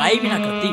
लड़ाई भी ना करती।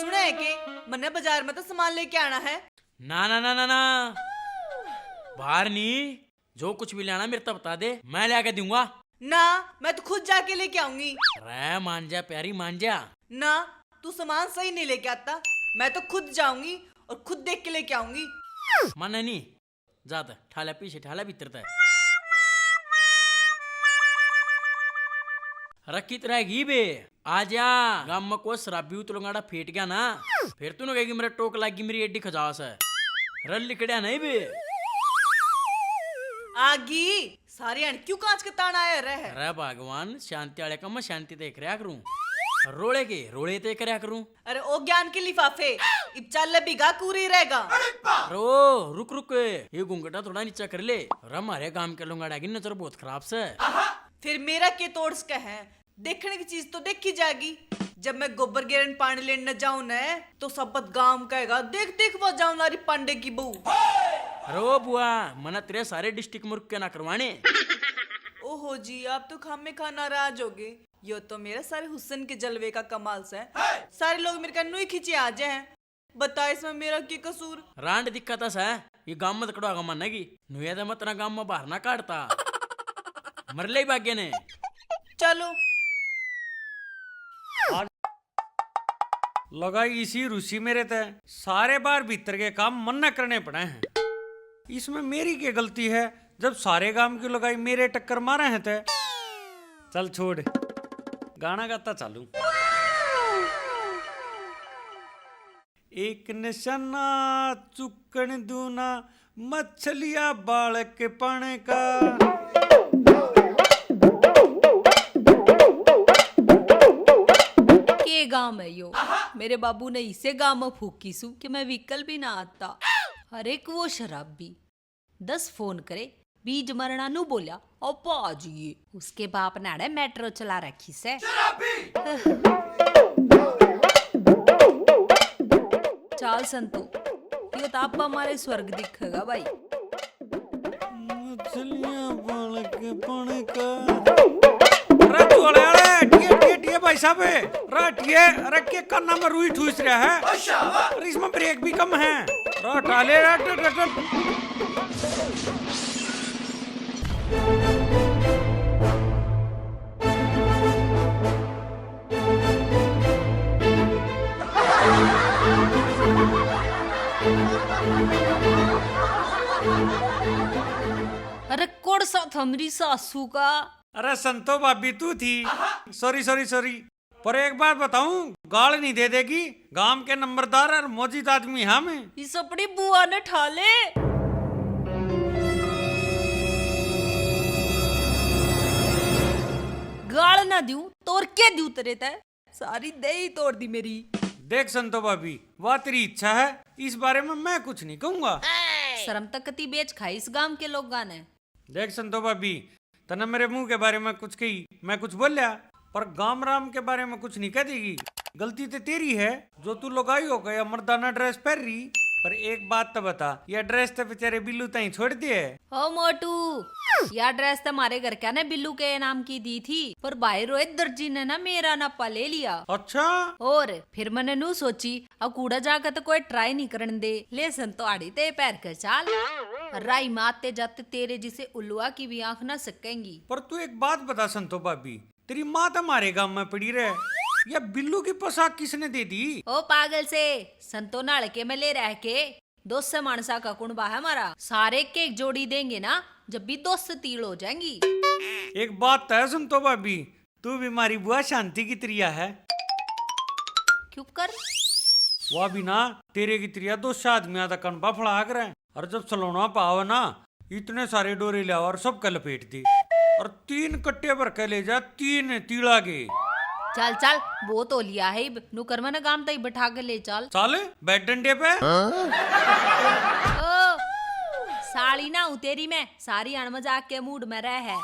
सुना है कि मन्ने बाजार में तो सामान लेके आना है। ना ना ना ना ना, बाहर नहीं, जो कुछ भी लेना मेरे तो बता दे, मैं लेके दूंगा। ना, मैं तो खुद जाके लेके आऊंगी। अरे मान जा प्यारी, मान जा। ना, तू सामान सही नहीं लेके आता। मैं तो खुद जाऊंगी और खुद देख के लेके आऊंगी। माने नहीं जाता, ठाला पीछे ठाला भीतर तक रखी तरह घी बे। आजा गाम में को शराबी उतलूंगाड़ा फेट गया ना, फिर तू कहेगी मेरे टोक लागी मेरी एडी खजास है। रल लिकड़िया नहीं बे। आगी सारी अण क्यों कांच के तान आया रहे। अरे भगवान, शांति वाले का मैं शांति देख रहा करूं, रोड़े के रोड़े ते करया करूं। अरे ओ ज्ञान के लिफाफे इब चल बिगा कूरी रहेगा। रो रुक रुक, ये घूंघटा थोड़ा नीचा कर ले। और हमारे गांव के लोंगाड़ा की नजर बहुत खराब से। फिर मेरा के तोड़ सके है, देखने की चीज तो देखी जाएगी। जब मैं गोबर गिरन पानी लेने न जाऊं न तो सब गांव कहेगा देख देख वो जाऊं नारी पांडे की बहू। अरे बुआ, मना तेरे सारे डिस्ट्रिक्ट मुर्ग के ना करवाने। ओहो जी, आप तो खामे खा नाराज हो गए। यो तो मेरे सारे हुस्न के जलवे का कमाल से है। सारे लोग मेरे का नुई खींचे आ जाए हैं। बता इसमें मेरा क्या कसूर। रांड दिक्कत है ये गांव में तकड़ो मानने की नुया तो मत ना गांव में बाहर ना काटता मरले ही भाग्य ने। चलो लगाई इसी रूसी में रहता है, सारे बार भीतर के काम मन न करने पड़े हैं। इसमें मेरी क्या गलती है जब सारे काम की लगाई मेरे टक्कर मारे हैं ते। चल छोड़, गाना गाता चालू। एक निशाना चुकन दूना मछलिया बालक पाने का। के गांव है यो, मेरे बाबू ने इसे गांव में फूकी सू कि मैं व्हीकल भी ना आता। हर एक वो शराबी 10 फोन करे, बीज मरना नु बोलिया और पाजिए उसके बाप नाड़े मेट्रो चला रखी से। चाल संतू, यो तो आप हमारे स्वर्ग दिखेगा भाई। मछलियां बालक पाने का। भाई साहब राटिए रखे कन्ना में रुई ठूस रहा है। और इसमें ब्रेक भी कम है। राटाले अरे कोड़ सा थमरी सासू का। अरे संतो भाभी तू थी। सॉरी सॉरी सॉरी, पर एक बात बताऊं, गाल नहीं दे देगी। गांव के नंबरदार और मौजूद आदमी हम। इस अपनी बुआ ने ठाले। गाल ना दूं तोड़ के दूं तेरे ते, सारी दही तोड़ दी मेरी। देख संतो भाभी, वह तेरी इच्छा है, इस बारे में मैं कुछ नहीं कहूंगा। शर्म तक कती बेच खाई इस गांव के लोग गाने। देख संतो भाभी, तना मेरे मुंह के बारे में कुछ कही, मैं कुछ बोलिया, पर गाम राम के बारे में कुछ नहीं कह देगी। गलती तो तेरी है जो तू लगाई हो गया मर्दाना ड्रेस पहन रही। पर एक बात तो बता, यह ड्रेस तो बेचारे बिल्लू ताई छोड़ दिए। ओ मोटू, यह ड्रेस तो हमारे घर क्या ने बिल्लू के नाम की दी थी, पर भाई रोहित दर्जी ने ना मेरा नापा ले लिया। अच्छा, और फिर मैंने नू सोची अब कूड़ा जाकर तो कोई ट्राई नहीं करने दे, ले संतो आड़ी ते पैर कर चाल। राई माते जाते तेरे जिसे उल्लुआ की भी आंख ना सकेंगी। पर तू एक बात बता संतो भाभी, तेरी माँ तो हमारे गांव में पड़ी रहे, या बिल्लू की पोशाक किसने दे दी? ओ पागल से, संतो नालके में ले रह के 200 मानसा का कुंबा है हमारा, सारे के एक जोड़ी देंगे ना, जब भी 200 तीड़ हो जाएंगी। एक बात तो है संतो भाभी, तू भी हमारी बुआ शांति की त्रिया है। क्यों कर वह भी ना तेरे की त्रिया 200 आदमी तक कनबा फड़ा कर। और जब सलोना पाव ना, इतने सारे डोरे ले और सब का लपेट दी, और 3 कट्टे भर के ले जा, 3 तीड़ा के। चल चल वो तो लिया है, नुकर में गाम तक बैठा के ले चल। चल बैठ डंडे पे। ओ साड़ी ना हूँ तेरी मैं, सारी अण मजाक के मूड में रह है।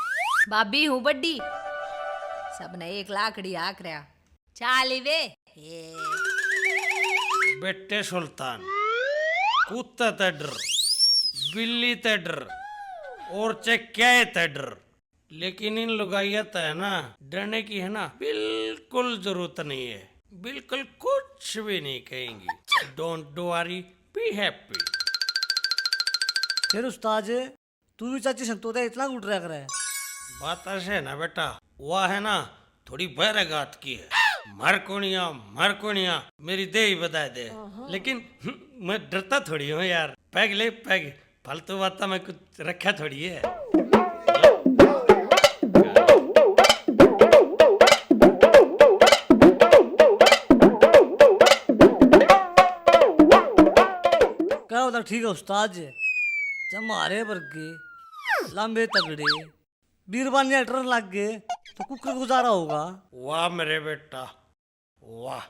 भाभी हूँ बड्डी, सबने 1 लाकड़ी आक रहा। चाली वे बेटे सुल्तान, कुत्ता ते डर, बिल्ली ते डर, और चेक क्या है था डर, लेकिन इन लुगाइयत है ना, डरने की है ना बिल्कुल जरूरत नहीं है, बिल्कुल कुछ भी नहीं कहेंगी। Don't worry, be happy. फिर उस्ताद तू भी चाची संतोता इतना उठ रहा करे? बात ऐसे है ना बेटा, वह है ना थोड़ी बैरगात की है, मरकोनिया मेरी दे ही बता दे, लेकिन मैं डरता थोड़ी हूँ यार। पैग ले पैग, फालतू बात मैं कुछ रखा थोड़ी है। क्या होता ठीक है उस्ताद जी, जब हमारे वर्गे लंबे तगड़े बीरबानी अटर लग गए तो कुकर गुजारा होगा। वाह मेरे बेटा वाह,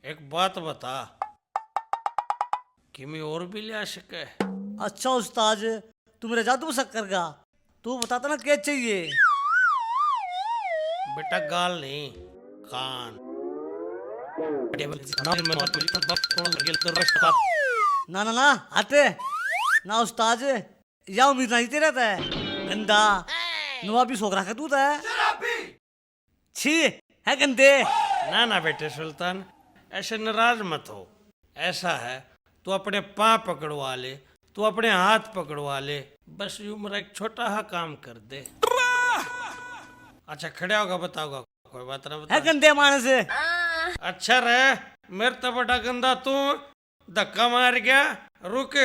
एक बात बता कि मैं और भी ले सके? अच्छा उस्ताद तू मेरे जादू शक्कर का तू बताता ना क्या चाहिए? बेटा गाल नहीं, कान। ना ना ना आते ना उस्ताद, या उम्मीद नहीं तेरा था गंदा नवाबी सोख रखा तू था। छी है गंदे। ना ना बेटे सुल्तान, ऐसे नाराज मत हो। ऐसा है तू अपने पाँव पकड़वा ले, तू अपने हाथ पकड़वा ले, बस यूं मेरा एक छोटा सा काम कर दे। अच्छा खड़ा होगा, बताओगा? कोई बात ना है बता। गंदे मानस। अच्छा रहे, मेरे तो बड़ा गंदा तू धक्का मार गया। रुक,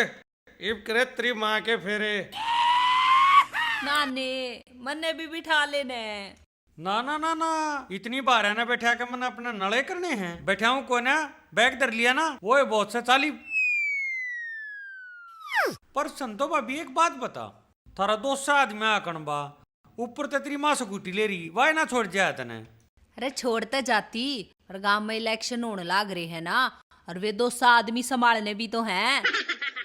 इब करे तेरी माँ के फेरे। नाने मन्ने भी बिठा लेने। ना ना ना ना, इतनी बार है ना बैठा के मैंने अपने नड़े करने हैं। बैठा हूँ को ना, बैग धर लिया ना, वो है बहुत से चाली। पर संतो भाभी एक बात बता, थारा दोस्त आदमी आकण बा, ऊपर ते तेरी माँ स्कूटी ले रही, वाय ना छोड़ जाया तने? अरे छोड़ते जाती, और गांव में इलेक्शन होने लाग रहे हैं ना, और वे 200 आदमी संभालने भी तो हैं।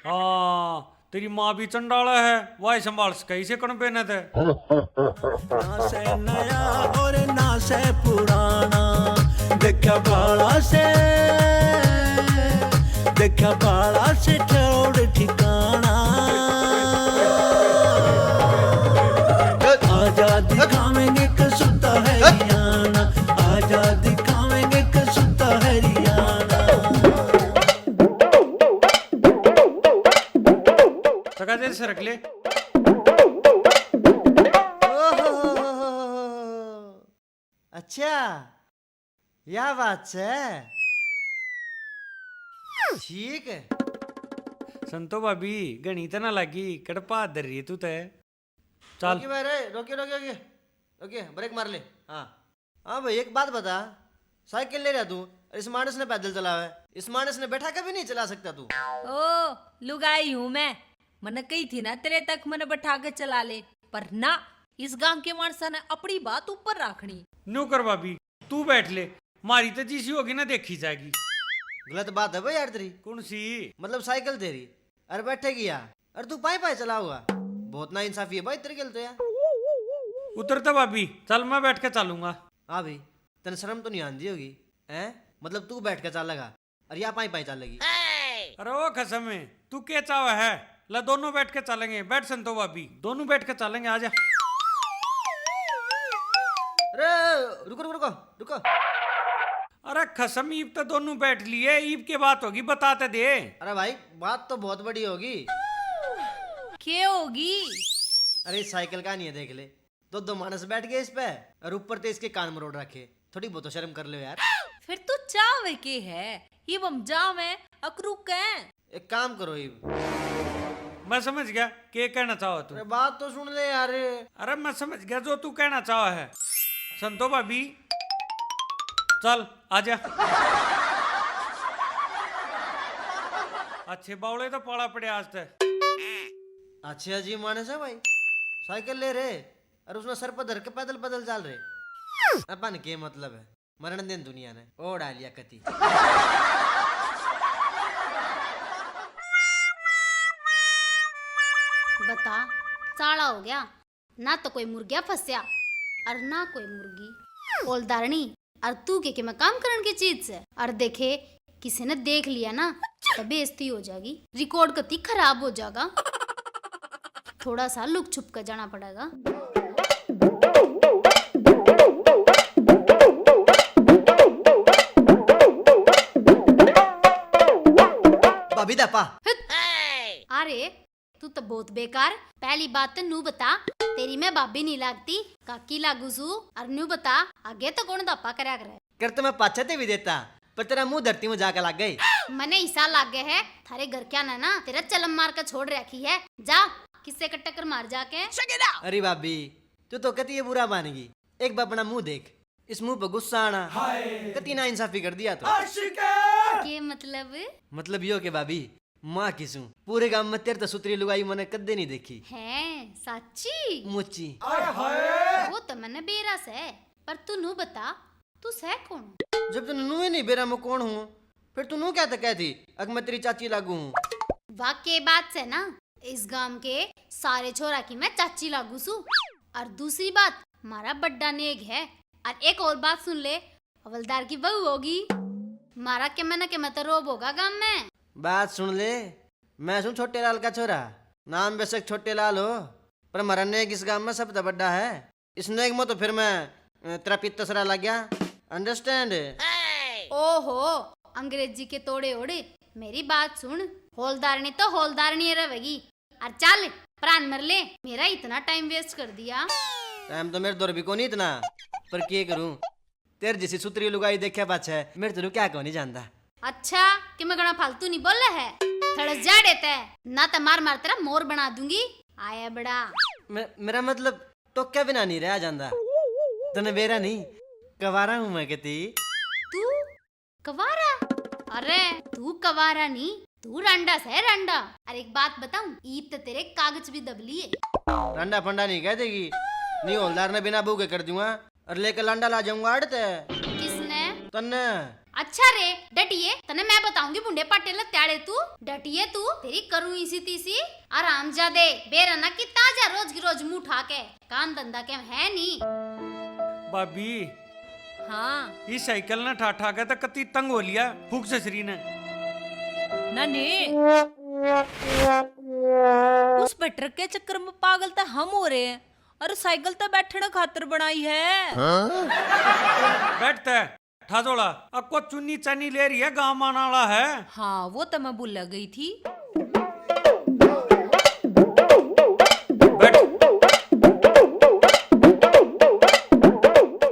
हाँ तेरी माँ भी चंडाला है, वाय संभाल कैसे कण पे न थे। ना से नया और ना से पुराना, देखा बाला से ठोड़ ठिकाना। आजाद दिखावेंगे कसुता हरियाणा, आजाद दिखावेंगे कसुता हरियाणा। सका दे सरक ले। अच्छा यह बात है, ठीक है। संतो भाभी गणी तो ना लगी, कड़पा दर रही तू ते। चल रोकिए भाई, रोकिए रोकिए रोकिए रोकिए, ब्रेक मार ले। हाँ हाँ भाई एक बात बता, साइकिल ले रहा तू, इस मानस ने पैदल चलावा है, इस मानस ने बैठा कभी नहीं चला सकता तू। ओ लुगाई हूँ मैंने कही थी ना तेरे तक मैंने बैठा के चला ले, पर ना, इस गांव के मानसा ने अपनी बात ऊपर रखनी। न्यू कर भाभी, तू बैठ ले, मारी तो जीसी होगी ना देखी जाएगी। गलत बात है भाई यार तेरी। कौन सी? मतलब साइकिल तेरी, अरे बैठेगी यार, अरे तू पाए पाए चलाऊंगा, बहुत ना इंसाफी है भाई तेरे के लिए तो यार। उतरता भाभी, चल मैं बैठ के चलूंगा। हाँ भाई तेने शर्म तो नहीं आंदी होगी हैं? मतलब तू बैठ के चलेगा और या पाई पाई चलेगी? अरे ओ कसम है, तू क्या चावा है? ला दोनों बैठ के चलेंगे, बैठ संतो भाभी, दोनों बैठ के चलेंगे, आजा। अरे रुको रुको रुको रुको। अरे कसम, ईब तो दोनों बैठ लिए, ईब की बात होगी बताते दे। अरे भाई बात तो बहुत बड़ी होगी। क्या होगी? अरे इस साइकिल का नहीं है, देख ले, दो मानस बैठ गए इस पे और ऊपर तो इसके कान मरोड़ रखे, थोड़ी बहुत तो शर्म कर लो यार। फिर तू चावे के है, ये बम जाम है अकरू के। एक काम करो इब। मैं समझ गया क्या कहना चाहो तू। अरे बात तो सुन ले यार। अरे मैं समझ गया जो तू कहना चाहा है। संतो भाभी चल आजा। अच्छे बावले तो पाला पड़े आज तक। अच्छा जी मानस है भाई, साइकिल ले रहे और उसने सर पर धर के पैदल पैदल चल रहे, अपन के मतलब है, मरण दिन दुनिया ने ओ डालिया कति। बता, साड़ा हो गया ना, तो कोई मुर्गिया फंसया और ना कोई मुर्गी ओलदारनी, और तू के मैं काम करन की चीज से, और देखे किसी ने देख लिया ना तो बेइज्जती हो जाएगी, रिकॉर्ड कति खराब हो जाएगा। थोड़ा सा लुक छुप कर जाना पड़ेगा। भाभी दपा अरे तू तो बहुत बेकार। पहली बात तो नू बता, तेरी मैं भाभी नहीं लागती, काकी लागू सू। और नू बता आगे तो कौन दपा करया करे। कर तो मैं पाछते भी देता, पर तेरा मुंह धरती में जाकर लग गई। मने ईसा लाग गए है थारे घर क्या ना तेरा चलम मार कर छोड़ रखी है। जा किससे का टक्कर मार जाके। अरे भाभी तू तो कती ये बुरा मानेगी। एक बार अपना मुंह देख, इस मुंह पर गुस्सा आना, कती ना इंसाफी कर दिया तो। ये मतलब यो के भाभी माँ किसू पूरे गांव में तेरे तो सुतरी लुगाई मैंने कदे नहीं देखी है। सच्ची मुच्ची। वो तो मैंने बेरस है, पर तू नू बता तू है कौन। जब तू नू ही नहीं बेरा मैं कौन हूँ, फिर तू नू क्या तो कहती अग मैं तेरी चाची लागू हूँ। वाकई बात से ना इस गांव के सारे छोरा की मैं चाची लागू सू। और दूसरी बात मारा बड्डा नेग है। और एक और बात सुन ले, हवलदार की बहू होगी। मारा के मैंने के मत रोब होगा गांव में। बात सुन ले, मैं सुन छोटे लाल का छोरा, नाम बेशक छोटे लाल हो, पर हमारा नेग इस गांव में सबसे बड़ा है। इस नेग में तो फिर मैं तेरा पित्तसरा लग गया। अंडरस्टैंड। ओहो अंग्रेजी के तोड़े ओड़े। मेरी बात सुन, हौलदारनी तो हौलदारनी रहेगी। और चल प्राण मर ले, मेरा इतना टाइम वेस्ट कर दिया। टाइम तो मेरे दौर भी को नहीं इतना, पर क्या करूं, तेरे जैसी सुतरी लुगाई देखा पाछे मेरे तो क्या को नहीं जानता। अच्छा कि मैं गणा फालतू नहीं बोल रहा है। थड़स जा देता है ना तो मार मार तेरा मोर बना दूंगी। आया बड़ा मेरा मतलब तो क्या बिना नहीं रहा जाता। तने बेरा नहीं कवारा हूँ मैं कहती। तू कवारा? अरे तू कवारा नहीं, तू रंडा से रंडा। अरे एक बात बताऊं, ईद तो तेरे कागज भी दबली है। रंडा फंडा नहीं कह देगी, नहीं हौलदार ने बिना बू के कर दूंगा और लेकर लंडा ला जाऊंगा अड़ते। किसने? तन्ने। अच्छा रे डटिए, तने मैं बताऊंगी बुंडे पाटेल त्याड़े तू डटिए। तू तेरी करूं इसी तीसी आराम जादे बेरा ना कि ताजा रोज की रोज मुंह उठा के काम धंधा के है नहीं। भाभी हाँ ये साइकिल ना ठा ठा के तो कती तंग हो लिया फूक से श्री ने। ना ने उस बटर के चक्कर में पागल तो हम हो रहे हैं। अरे साइकिल तो बैठने खातर बनाई है। बैठता है ठाजोड़ा अब को चुन्नी चन्नी ले रही है गाँव आने वाला है। हाँ वो तो मैं भूल गई थी। बैठ।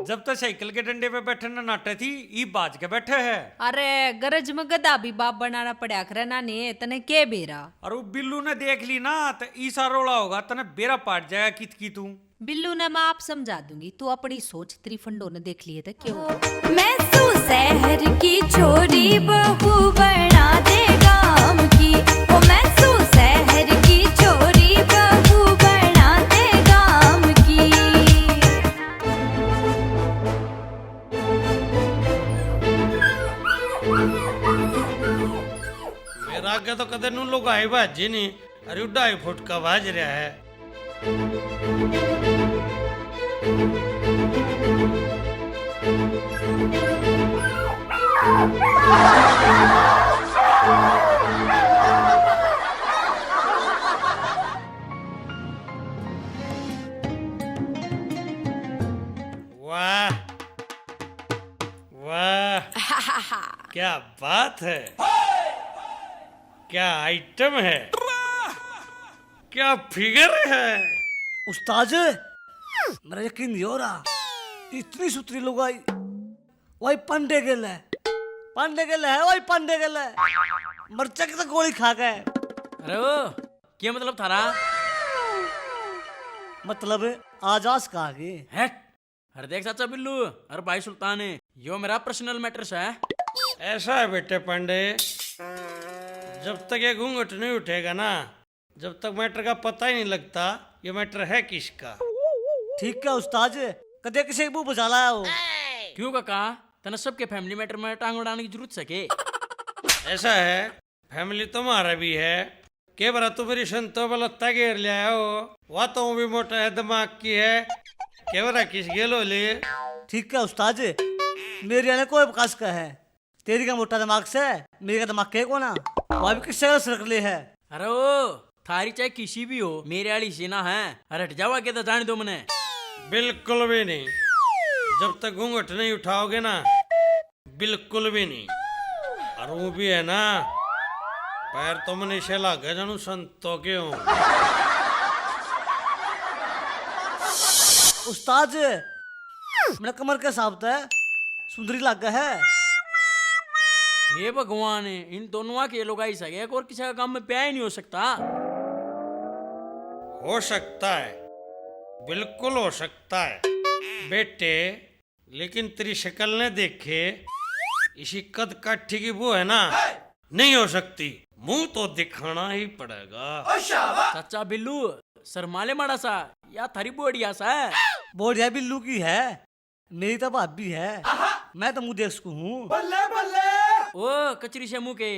जब तक साइकिल के डंडे पे बैठे न नाटे थी ई बाज के बैठे है। अरे गरज में गधा भी बाप बनाना पड़ा करे ना ने तने के बेरा। और वो बिल्लू ने देख ली ना तो ईसा रोड़ा होगा तने बेरा पाट जाएगा कित की तू। बिल्लू ने मैं आप समझा दूंगी, तू अपनी सोच त्रिफंडो ने देख लिए थे क्यों। मैं तू शहर की छोरी बहू बना दे गाम की। ओ मैं तू शहर की छोरी बहू बना दे गाम की। मेरा आगे तो कदे नू लोग आई भाजी नहीं, अरे 2.5 फुट का भाज रहा है। वाह वाह क्या बात है, क्या आइटम है, क्या फिगर है। उस्ताद मेरा यकीन नहीं हो रहा, इतनी सुतरी लुगाई वही पंडे गेल है वही पंडे गेल है मरचा की तो गोली खा गए। अरे ओ क्या मतलब थारा? मतलब आजाज का आगे है। अरे देख चाचा बिल्लू, अरे भाई सुल्तान है, यो मेरा पर्सनल मैटर्स है। ऐसा है बेटे पांडे, जब तक ये घूंघट नहीं उठेगा ना, जब तक मैटर का पता ही नहीं लगता ये मैटर है किसका। ठीक है उस्ताद, कदे किसी मुंह बुझा लाया हो। क्यों काका, तने सबके फैमिली मैटर में टांग उड़ाने की जरूरत सके? ऐसा है, फैमिली तुम्हारा भी है, के बरा तू मेरी संतो बलत्ता घेर लिया हो, वह तो भी मोटा है दिमाग की है, के बरा किस गेलो ले। ठीक है उस्ताद, मेरी आने कोई बकास का है, तेरी का मोटा दिमाग से मेरी का दिमाग के को ना, वह भी किससे रख ले है। अरे ओ थारी चाहे किसी भी हो, मेरे वाली सेना है। अरे हट जाओ आगे तो जाने दो मने। बिल्कुल भी नहीं, जब तक घूंघट नहीं उठाओगे ना, बिल्कुल भी नहीं। और वो भी है ना, पैर तो मनीषे लागे जानू संतों के हो। उस्ताद मेरा कमर के हिसाब है, सुंदरी लाग है। हे भगवान, इन दोनों के लोग आई सके और किसी का काम में प्यार ही नहीं हो सकता। हो सकता है, बिल्कुल हो सकता है बेटे, लेकिन तेरी शक्ल ने देखे इसी कद काठी की वो है ना, नहीं हो सकती। मुंह तो दिखाना ही पड़ेगा। चाचा बिल्लू शर्माले माड़ा सा या थारी बोड़िया सा है। बोढ़िया बिल्लू की है, मेरी तो भाभी है, मैं तो मुँह देख सकू हूँ। ओ कचरी से मुंह के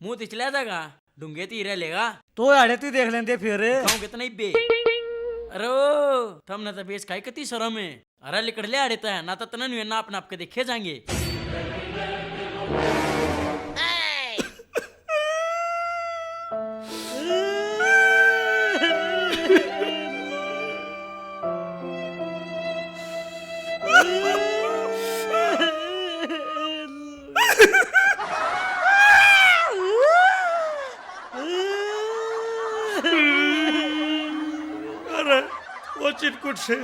मुंह तो चला जाएगा, डूंगे तो ही रह लेगा। तो आड़े तू देख लेंदे फिर। खाऊं कितना ही बे। अरे ओ थम ना तो बेस खाई कती शर्म है। अरे लिकड़ ले आड़े है ना तो तना नहीं ना अपना आपके देखे जाएंगे। अरे वो चिटकुट से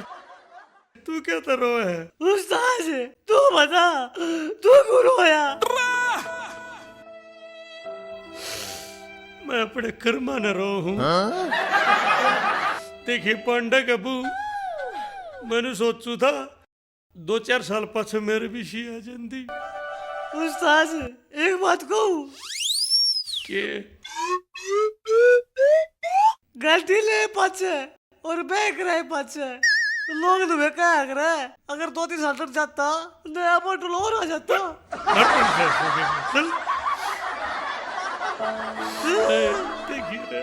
तू क्या तरो है? उस्ताद तू बता, तू क्यों रोया? मैं अपने कर्मा न रो हूँ। देखिए पांडा कबू, मैंने सोचू था 2-4 साल पाछे मेरे भी शी आ जाती। उस्ताद एक बात कहूँ, के गलती ले पाछे और बैक रहे पाछे, लोग तुम्हें क्या करे? अगर 2-3 साल तक जाता नया मॉडल और आ जाता। देखिए रे,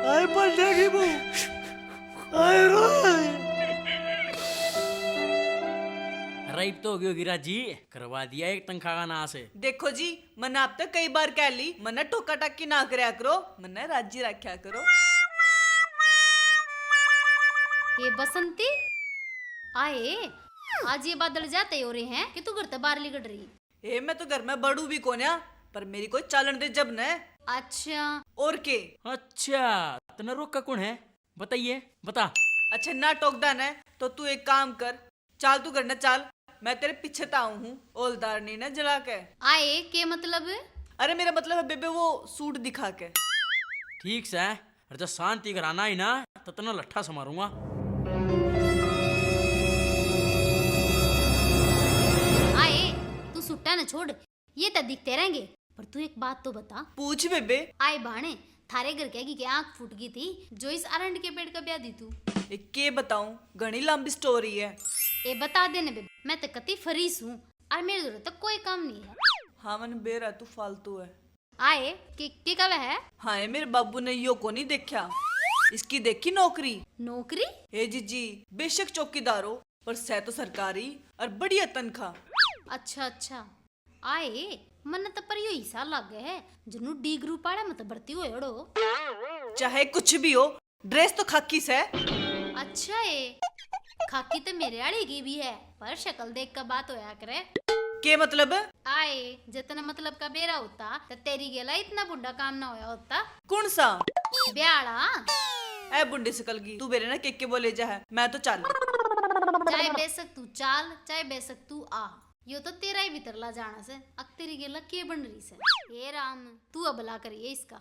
आए पढ़ने की बू, आए रोए। राइट तो होगी होगी राजी, करवा दिया एक तनख्वाह का ना से। देखो जी, मैंने आप तक कई बार कह ली, मन्ना टोका टाकी ना करया करो, मन्ना राजी रखा करो। ये बसंती आए, आज ये बादल जाते हो रहे हैं कि तू घर से बाहर निकल रही। ए मैं तो घर में बड़ू भी कोन्या, पर मेरी कोई चालन दे जब न। अच्छा और के? अच्छा तना रोक का कौन है बताइए, बता। अच्छा ना टोकदा न, तो तू एक काम कर, चाल तू घर न चाल, मैं तेरे पीछे ताऊ हूँ, ओलदार नहीं न जला के। आए के मतलब? अरे मेरा मतलब है बेबे वो सूट दिखा के। ठीक से, और जब शांति कराना ही ना तो तना लट्ठा समारूंगा। आए तू सुट्टा न छोड़, ये तो दिखते रहेंगे, पर तू एक बात तो बता। पूछ बेबे। आए बाणे, थारे घर की आंख फूट गई थी जो इस अरंड के पेड़ का ब्याह दी तू। एक के बताऊं, घनी लंबी स्टोरी है। ए बता देने बेबे, मैं तो कति फरीस हूँ और मेरे जरूरत तक कोई काम नहीं है। हाँ मन बेरा तू फालतू है। आए के कब है? हाँ ये मेरे बाबू ने यो को नहीं देखा, इसकी देखी नौकरी। नौकरी? हे जी बेशक चौकीदार हो, पर सह तो सरकारी और बढ़िया तनख्वाह। अच्छा अच्छा। आए मन तो पर यो हिस्सा लग गए है जनु डी ग्रुप आड़े मत भर्ती हो एड़ो। चाहे कुछ भी हो, ड्रेस तो खाकी से। अच्छा है, खाकी तो मेरे आड़े की भी है, पर शक्ल देख कर बात होया करे। के मतलब? आए जितना मतलब का बेरा होता तो तेरी गेला इतना बुढ़ा काम ना होया होता। कौन सा ब्याड़ा? ए बुंडे सकल की तू बेरे ना के बोले जा है, मैं तो चाल। चाहे बेशक तू चाल, चाहे बेशक तू आ, यो तो तेरा ही भीतर ला जाना से। अब तेरी गेला के बन रही से। हे राम, तू अबला करिए इसका।